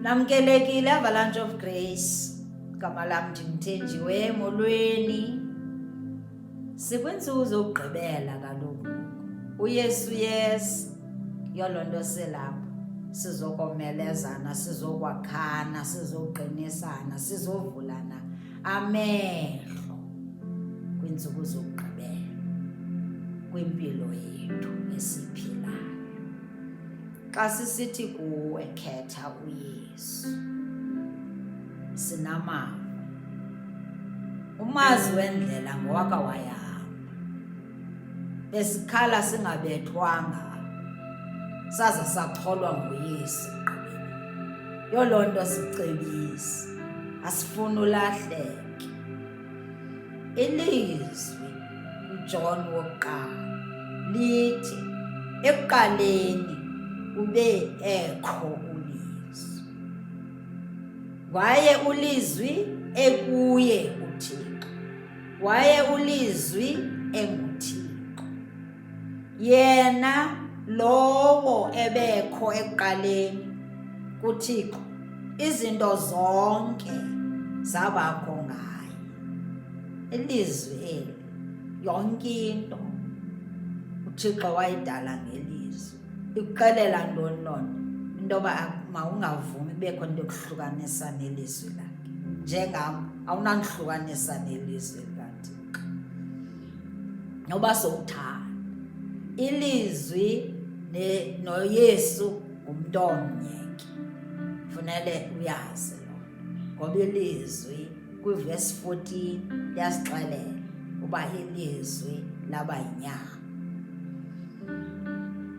Namkelekile Avalanche of Grace. Igama lam ndimthenjiwe molweni. Sikwintsuku zokugqibela kaloku. UYesu yes. Yoloo nto selapha. Sizokomelezana, sizokwakhana, sizoqinisana, sizovulana amehlo kwintsuku zokugqibela kwimpilo yethu esiphilayo. Xa sisithi kuwe khetha uYesu, sinamava. Umazi wendlela ngowaka wayahamba. Besikhala singabethwanga, saza sacholwa nguYesu ekugqibeleni. Yoloo nto sicebisa, asifuni ulahleke. Ilizwi uJohn wokuqala lithi ekuqaleni ube ekho ulizwi. Waye ulizwi ekuye uThixo. Waye ulizwi enguThixo. Yena lowo ebekho ekuqaleni kuThixo, izinto zonke zabakho ngaye. Ilizwi eli, yonke into uThixo wayidala ngelizwi. Ikuxelela ntoni loo nto? Into yoba mawungavumi kubekho into ekuhlukanisa nelizwi lakhe. Njengam awunandihlukanisa nelizwi likaThixo. Noba sowuthanda ilizwi noYesu ngumntomnye ke. Funele uyazi loo nto. Ngoba ilizwi kwiverse 14 liyasixelela uba ilizwi laba yinyama.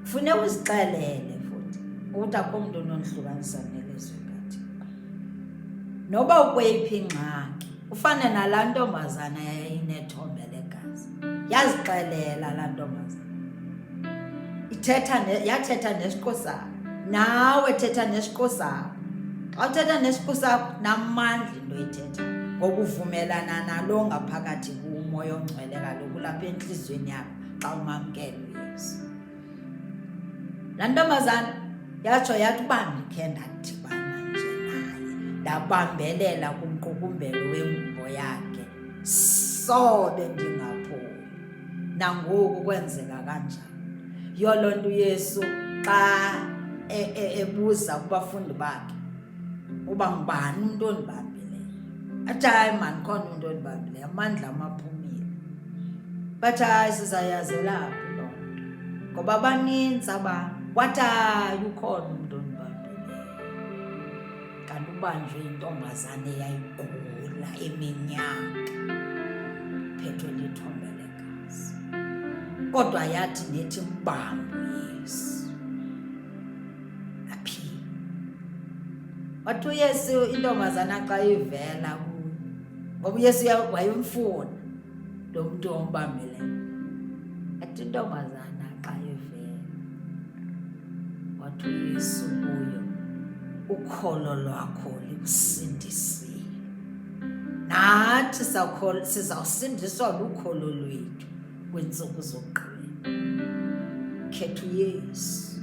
Funeka uzixelele futhi ukuthi akho mntu onondihlukanisa nelizwi likaThixo. Noba ukweyiphi ingxaki, ufane nalaa ntombazana yayinethombe legazi. Yazixelela laa ntombazana. Yathetha nesiqu sakho. Nawe thetha nesiqu sakho. Xa uthetha nesiqu sakho namandla into oyithetha. Ngoba uvumelana nalo ngaphakathi kumoya ongcwele kaloku lapha entliziyweni yakho xa umamkela uYesu. Laa ntombazana yatsho yathi uba ndikhe ndadibana nje naye, ndabambelela kumqukumbelo wengubo yakhe, sobe ndingapholi. Nangoku kwenzeka kanjalo. Yoloo nto uYesu xa ebuza kubafundi bakhe uba ngubani umntu ondibambileyo, athi hayi mani khona umntu ondibambileyo, amandla amaphumile. Bathi hayi sizayazela phi loo nto, ngoba abanintsi abantu wathi hayi ukhona umntu ondibambileyo. Kanti ubanjwe yintombazane eyayigula iminyaka, phethwe lithombe legazi. Kodwa yathi nethi mbambe uYesu aphile. Wathi uYesu intombazana xa ivela kuyo, ngoba uYesu wayemfuna lo mntu ombambileyo. Athi intombazana xa ivela, wathi uYesu kuyo, ukholo lwakho likusindisile. Nathi sizawusindiswa lukholo lwethu kwintsuku zokugqibela. Khetha uYesu.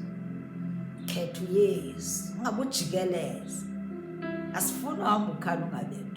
Khetha uYesu. Ungabujikeleza. Asifuni uhamba ukhala ungabekho.